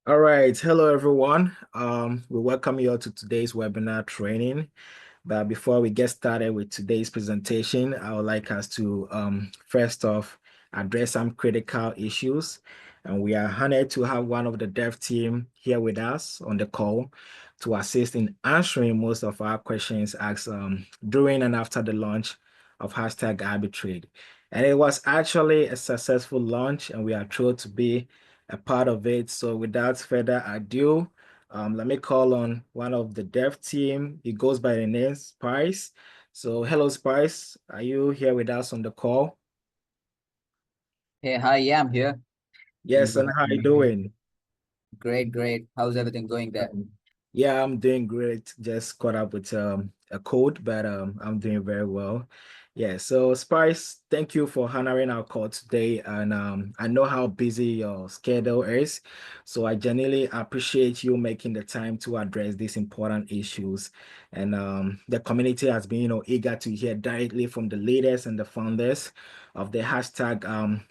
All right. Hello, everyone. We welcome you all to today's webinar training. But before we get started with today's presentation, I would like us to first off address some critical issues. And we are honored to have one of the dev team here with us on the call to assist in answering most of our questions asked during and after the launch of Hashtag Arbitrage. And it was actually a successful launch, and we are thrilled to be a part of it. So without further ado, let me call on one of the dev team. He goes by the name Spice. So hello, Spice. Are you here with us on the call? Hey, hi, yeah, I'm here. Thank you Yes, for and how you having me. doing? Great, great. How's everything going there? Yeah, I'm doing great. Just caught up with a cold, but I'm doing very well. Yeah, so Spice, thank you for honoring our call today. And I know how busy your schedule is, so I genuinely appreciate you making the time to address these important issues. And the community has been, eager to hear directly from the leaders and the founders of the hashtag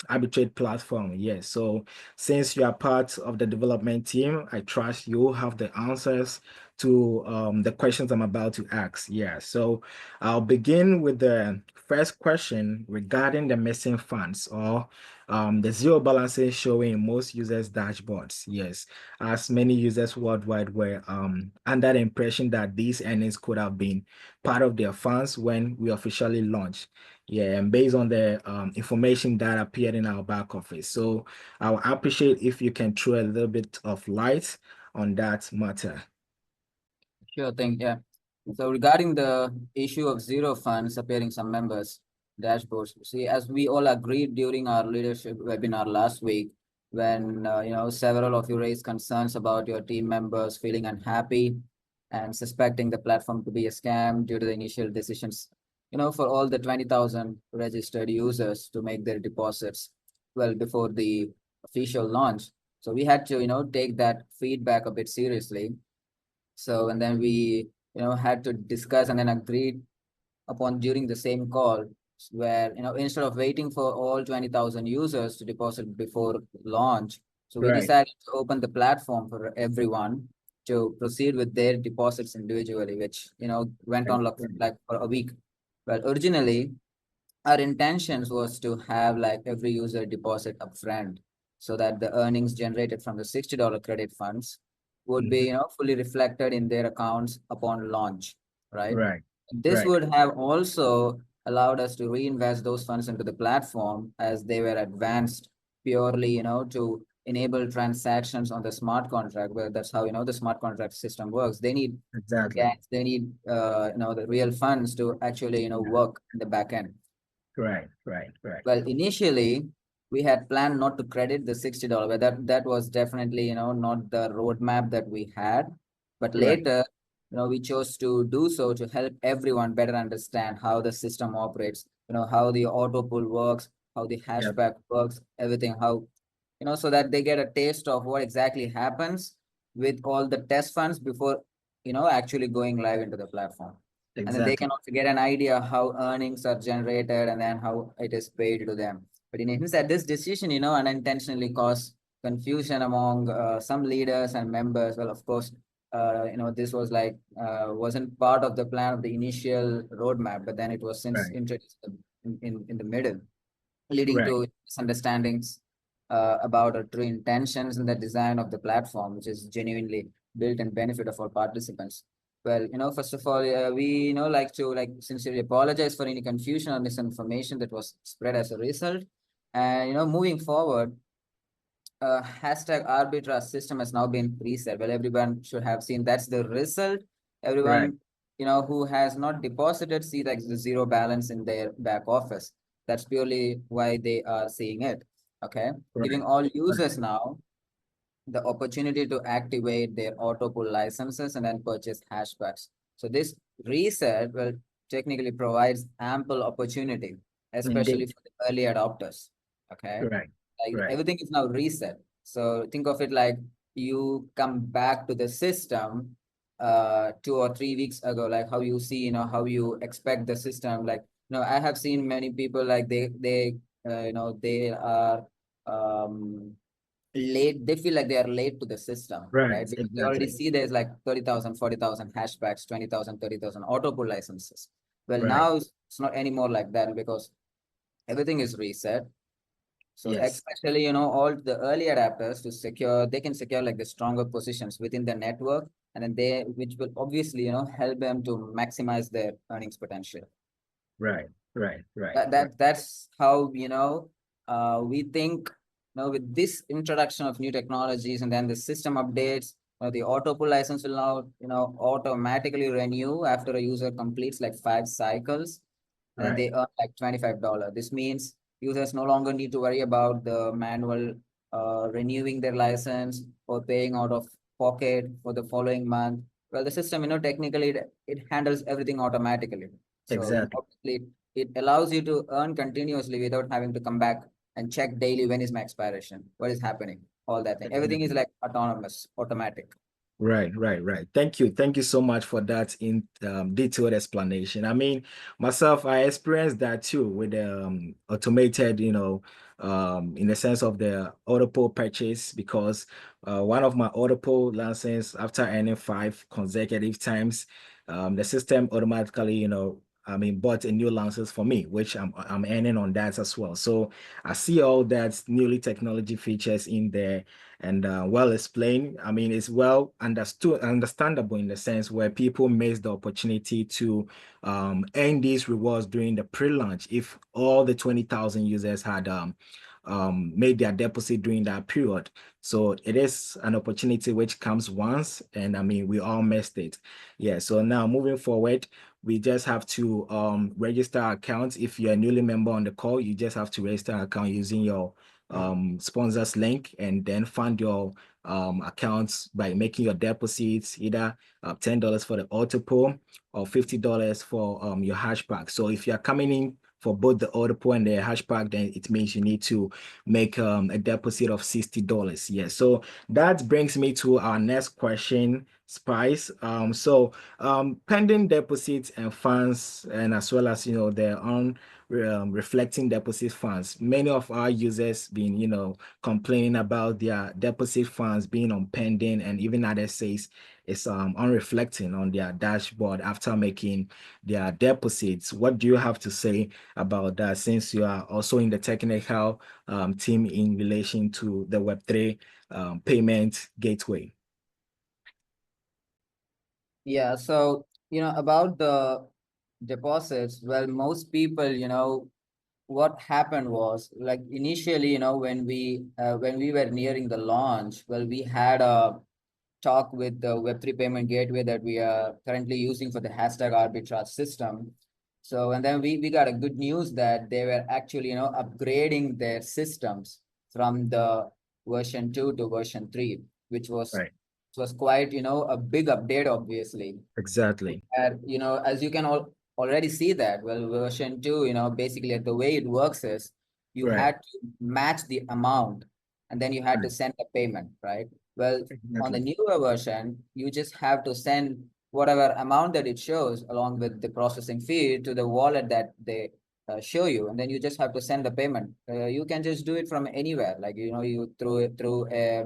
arbitrate platform. Yes, so since you are part of the development team, I trust you have the answers to the questions I'm about to ask. Yeah, so I'll begin with the first question regarding the missing funds or the zero balances showing in most users' dashboards. Yes, as many users worldwide were under the impression that these earnings could have been part of their funds when we officially launched. Yeah, and based on the information that appeared in our back office. So I would appreciate if you can throw a little bit of light on that matter. Sure thing, yeah. So regarding the issue of zero funds appearing some members dashboards, see, as we all agreed during our leadership webinar last week, when several of you raised concerns about your team members feeling unhappy and suspecting the platform to be a scam due to the initial decisions, for all the 20,000 registered users to make their deposits well before the official launch. So we had to, take that feedback a bit seriously. So, and then we, had to discuss and then agreed upon during the same call where, instead of waiting for all 20,000 users to deposit before launch, so we Right, decided to open the platform for everyone to proceed with their deposits individually, which, went right, on like for a week. Well, originally, our intentions was to have like every user deposit upfront so that the earnings generated from the $60 credit funds would be mhm, fully reflected in their accounts upon launch, right? right, This right, would have also allowed us to reinvest those funds into the platform as they were advanced purely, to enable transactions on the smart contract. Well, that's how the smart contract system works. They need exactly. gas, they need the real funds to actually Yeah. work in the back end. Right, right, right, Well, initially we had planned not to credit the $60, but that was definitely, not the roadmap that we had. But right, later, we chose to do so to help everyone better understand how the system operates, how the auto pull works, how the yep, hashback works, everything, how, so that they get a taste of what exactly happens with all the test funds before, actually going live into the platform. And then they exactly. can also get an idea how earnings are generated and then how it is paid to them. But in essence, that this decision, unintentionally caused confusion among some leaders and members. Well, of course, this was like wasn't part of the plan of the initial roadmap, but then it was since Right, introduced in the middle, leading right, to misunderstandings about our true intentions and the design of the platform, which is genuinely built and benefit of all participants. Well, first of all, we, like to sincerely apologize for any confusion or misinformation that was spread as a result. And, moving forward, hashtag arbitrage system has now been preset. Well, everyone should have seen that's the result. right, Everyone, who has not deposited see like the zero balance in their back office. That's purely why they are seeing it. Okay. Giving right, all right. users now the opportunity to activate their auto pull licenses and then purchase hashbacks. So this reset will technically provides ample opportunity, especially Indeed. for the early adopters. Okay. Right, Like right, everything is now reset. So think of it like you come back to the system 2 or 3 weeks ago, like how you see, how you expect the system. Like, I have seen many people like they are um late, they feel like they are late to the system, Right, right? Because you already exactly. see there's like 30,000, 40,000 hashbacks, 20,000, 30,000 auto pull licenses. Well, Right. now it's not anymore like that because everything is reset. So Yes. especially, all the early adapters to secure, they can secure like the stronger positions within the network, and then which will obviously, help them to maximize their earnings potential. Right. Right. Right. That's how, we think, with this introduction of new technologies and then the system updates, the auto pull license will now, automatically renew after a user completes like 5 cycles, and then Right. they earn like $25. This means users no longer need to worry about the manual renewing their license or paying out of pocket for the following month. Well, the system, technically it handles everything automatically. So, Exactly. obviously it allows you to earn continuously without having to come back and check daily when is my expiration, what is happening, all that thing. Everything is Exactly. like autonomous, automatic. Right, right, right. Thank you. Thank you so much for that in detailed explanation. I mean, myself, I experienced that too with the automated, in the sense of the auto purchase because one of my auto license after earning 5 consecutive times, the system automatically, bought a new license for me, which I'm earning on that as well. So I see all that newly technology features in there and well explained. I mean, it's well understood, understandable in the sense where people miss the opportunity to earn these rewards during the pre-launch. If all the 20,000 users had made their deposit during that period, so it is an opportunity which comes once, and I mean, we all missed it. Yeah. So now moving forward. We just have to register our accounts. If you're a newly member on the call, you just have to register an account using your sponsors link and then fund your accounts by making your deposits either $10 for the auto pull or $50 for your hashback. So if you're coming in for both the auto pull and the hashback, then it means you need to make a deposit of $60. Yes. So that brings me to our next question, Spice. Pending deposits and funds, and as well as their own reflecting deposit funds. Many of our users been, complaining about their deposit funds being on pending, and even others says it's unreflecting on their dashboard after making their deposits. What do you have to say about that? Since you are also in the technical team in relation to the Web3 payment gateway. Yeah, so about the deposits, well, most people, what happened was like initially, when we were nearing the launch, well, we had a talk with the Web3 payment gateway that we are currently using for the hashtag arbitrage system. So, and then we got a good news that they were actually, upgrading their systems from the version 2 to version 3, which was Right. quite, a big update, obviously. Exactly. And, as you can already see that, well, version 2, basically the way it works is you Right. had to match the amount and then you had to Right. send the payment, right? Well, on the Exactly. newer version, you just have to send whatever amount that it shows along with the processing fee to the wallet that they show you, and then you just have to send the payment. You can just do it from anywhere, like you through it through a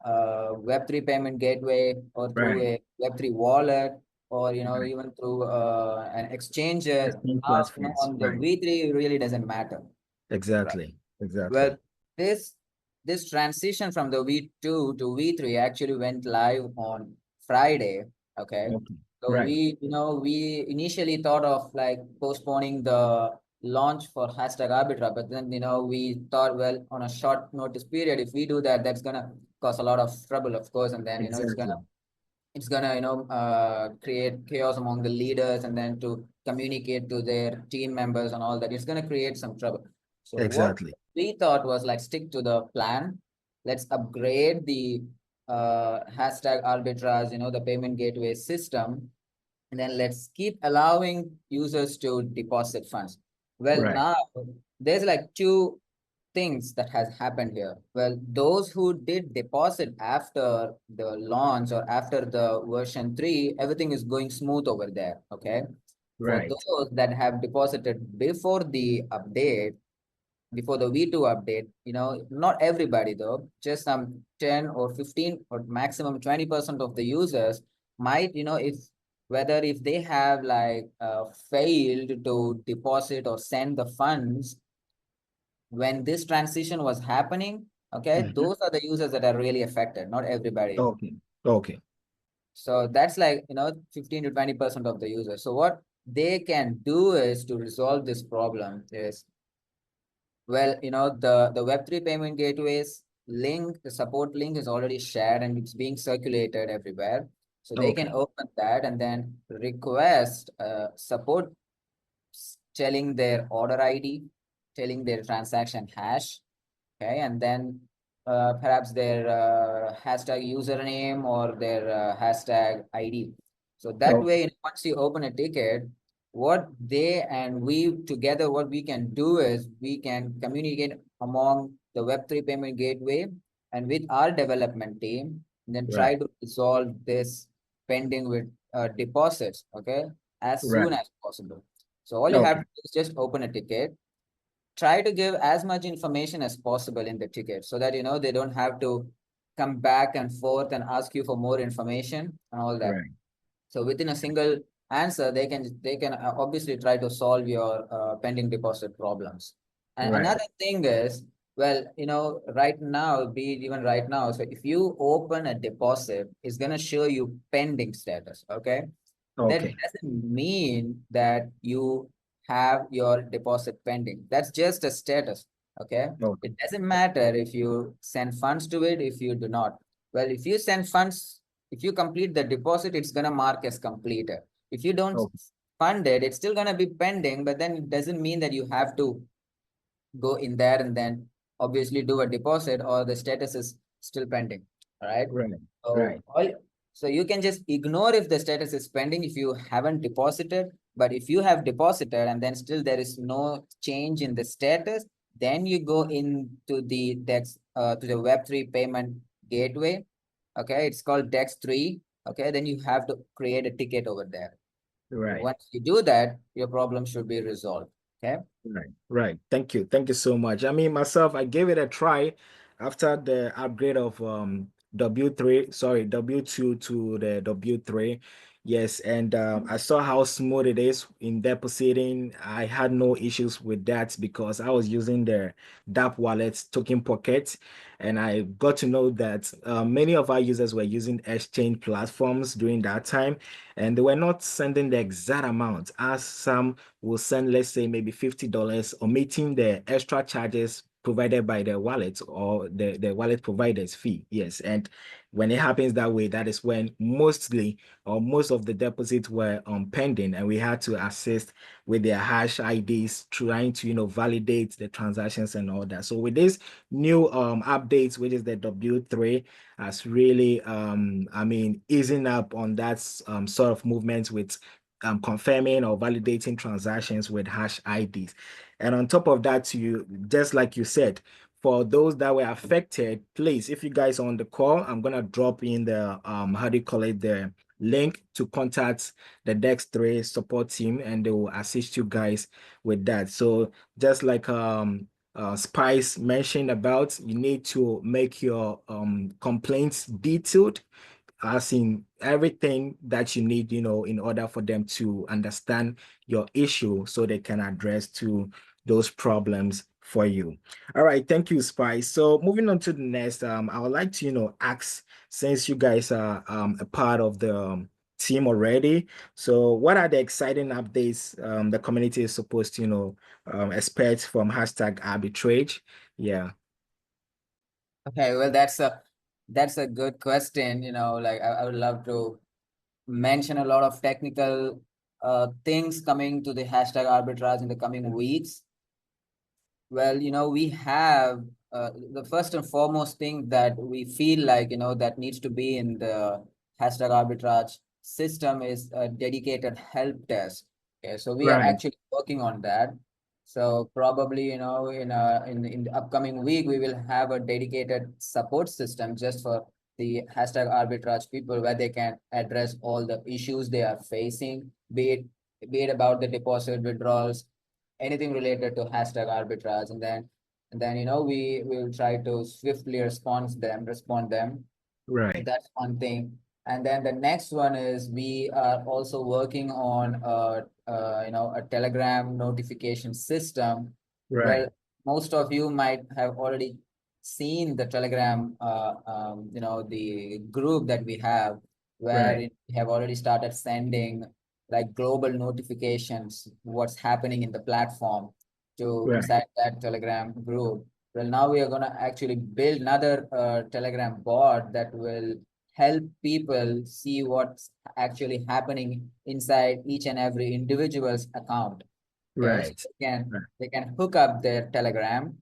Web3 payment gateway or through Right. a Web3 wallet or Right. even through an exchange. The same Now, platforms. on the Right. V3 it really doesn't matter, right? Exactly. Well, Exactly. this this transition from the V2 to V3 actually went live on Friday. Okay. Okay. So Right. we initially thought of like postponing the launch for hashtag Arbitra, but then we thought, well, on a short notice period, if we do that, that's gonna cause a lot of trouble, of course, and then Exactly. it's gonna create chaos among the leaders, and then to communicate to their team members and all that, it's gonna create some trouble. So what Exactly. we thought was like stick to the plan. Let's upgrade the hashtag arbitrage, the payment gateway system, and then let's keep allowing users to deposit funds. Well, Right. now there's like two things that has happened here. Well, those who did deposit after the launch or after the version 3, everything is going smooth over there. Okay. For Right. those that have deposited before the update, before the V2 update, not everybody though, just some 10 or 15 or maximum 20% of the users might, if they have like failed to deposit or send the funds when this transition was happening, okay, Mhm. those are the users that are really affected, not everybody. Okay. Okay. So that's like, 15 to 20% of the users. So what they can do is to resolve this problem is, well, the Web3 payment gateways link, the support link is already shared and it's being circulated everywhere. So they can Okay. open that and then request support telling their order ID, telling their transaction hash, okay, and then perhaps their hashtag username or their hashtag ID. So that Okay. way, once you open a ticket, what they and we together, what we can do is we can communicate among the Web3 payment gateway and with our development team, and then try Right. to resolve this pending with deposits, okay, as soon Right. as possible. So all you have Okay. to do is just open a ticket, try to give as much information as possible in the ticket so that they don't have to come back and forth and ask you for more information and all that. Right. So within a single answer, they can obviously try to solve your pending deposit problems. And Right. another thing is, well, right now, be it even right now, so if you open a deposit, it's gonna show you pending status. Okay, that Okay. doesn't mean that you have your deposit pending. That's just a status. Okay, Okay. it doesn't matter if you send funds to it, if you do not. Well, if you send funds, if you complete the deposit, it's going to mark as completed. If you don't Okay. fund it, it's still going to be pending, but then it doesn't mean that you have to go in there and then obviously do a deposit or the status is still pending. All right. Right. So Right. so you can just ignore if the status is pending if you haven't deposited. But if you have deposited and then still there is no change in the status, then you go into the DEX to the Web3 payment gateway. Okay, it's called DEX 3. Okay, then you have to create a ticket over there. Right. Once you do that, your problem should be resolved. Okay. Right, right. Thank you. Thank you so much. I mean, myself, I gave it a try after the upgrade of W3, sorry, W2 to the W3. Yes, and I saw how smooth it is in depositing. I had no issues with that because I was using the DApp wallet token pocket, and I got to know that many of our users were using exchange platforms during that time, and they were not sending the exact amount as some will send, let's say, maybe $50, omitting the extra charges provided by the wallet or the wallet provider's fee. Yes. And when it happens that way, that is when mostly or most of the deposits were pending, and we had to assist with their hash IDs, trying to, validate the transactions and all that. So with this new updates, which is the W3, has really I mean, easing up on that sort of movement with confirming or validating transactions with hash IDs. And on top of that, you just like you said, for those that were affected, please, if you guys are on the call, I'm gonna drop in the how do you call it, the link to contact the Dex3 support team, and they will assist you guys with that. So just like Spice mentioned about, you need to make your complaints detailed, as in everything that you need, in order for them to understand your issue so they can address to those problems for you. All right, thank you, Spice. So moving on to the next, I would like to, ask, since you guys are a part of the team already, so what are the exciting updates the community is supposed to, expect from hashtag arbitrage? Yeah. Okay, well, that's a good question. Like I would love to mention a lot of technical things coming to the hashtag arbitrage in the coming weeks. Well, we have the first and foremost thing that we feel like, that needs to be in the hashtag arbitrage system is a dedicated help desk. Okay, so we are Right. actually working on that. So probably, in the upcoming week, we will have a dedicated support system just for the hashtag arbitrage people where they can address all the issues they are facing, be it about the deposit withdrawals, anything related to hashtag arbitrage. And then and then we will try to swiftly respond them. So Right. that's one thing. And then the next one is we are also working on a Telegram notification system. Right. Well, most of you might have already seen the Telegram, the group that we have, where Right. we have already started sending like global notifications, what's happening in the platform to Right. inside that Telegram group. Well, now we are going to actually build another Telegram bot that will help people see what's actually happening inside each and every individual's account. Okay, so Right. Right. they can hook up their Telegram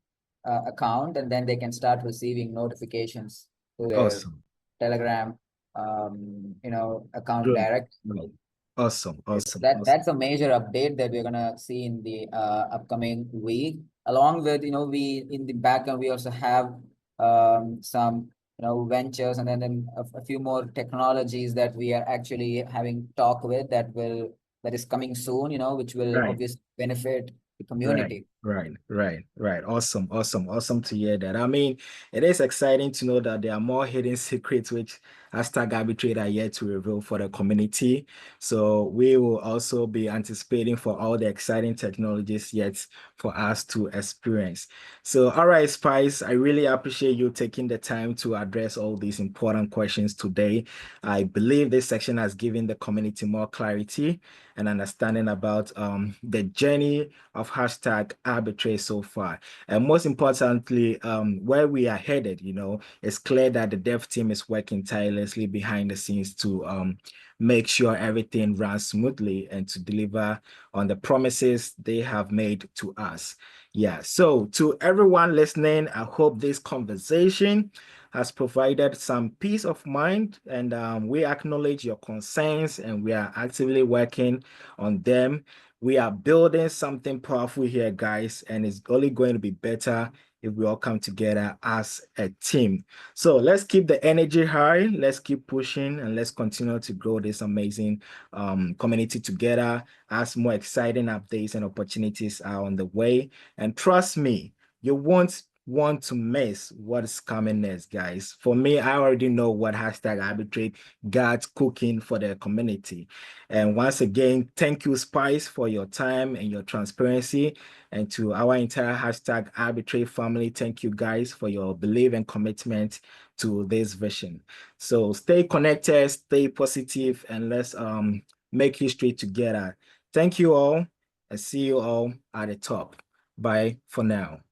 account, and then they can start receiving notifications to their Awesome. Telegram, account Good. direct. Right. Awesome. Yes, Awesome. Awesome. that's a major update that we're gonna see in the upcoming week. Along with we in the backend we also have some ventures, and then a few more technologies that we are actually having talk with that is coming soon. Which will Right. obviously benefit the Right, community. right. Awesome, awesome, awesome to hear that. I mean, it is exciting to know that there are more hidden secrets which hashtag arbitrate are yet to reveal for the community. So we will also be anticipating for all the exciting technologies yet for us to experience. So, all right, Spice, I really appreciate you taking the time to address all these important questions today. I believe this section has given the community more clarity and understanding about the journey of hashtag arbitrage so far. And most importantly, where we are headed, it's clear that the dev team is working tirelessly behind the scenes to make sure everything runs smoothly and to deliver on the promises they have made to us. Yeah, so to everyone listening, I hope this conversation has provided some peace of mind, and we acknowledge your concerns and we are actively working on them. We are building something powerful here, guys, and it's only going to be better if we all come together as a team. So let's keep the energy high, let's keep pushing, and let's continue to grow this amazing community together as more exciting updates and opportunities are on the way. And trust me, you won't want to miss what is coming next, guys. For me, I already know what hashtag arbitrate got cooking for the community. And once again, thank you, Spice, for your time and your transparency. And to our entire hashtag arbitrate family, thank you guys for your belief and commitment to this vision. So stay connected, stay positive, and let's make history together. Thank you all, and see you all at the top. Bye for now.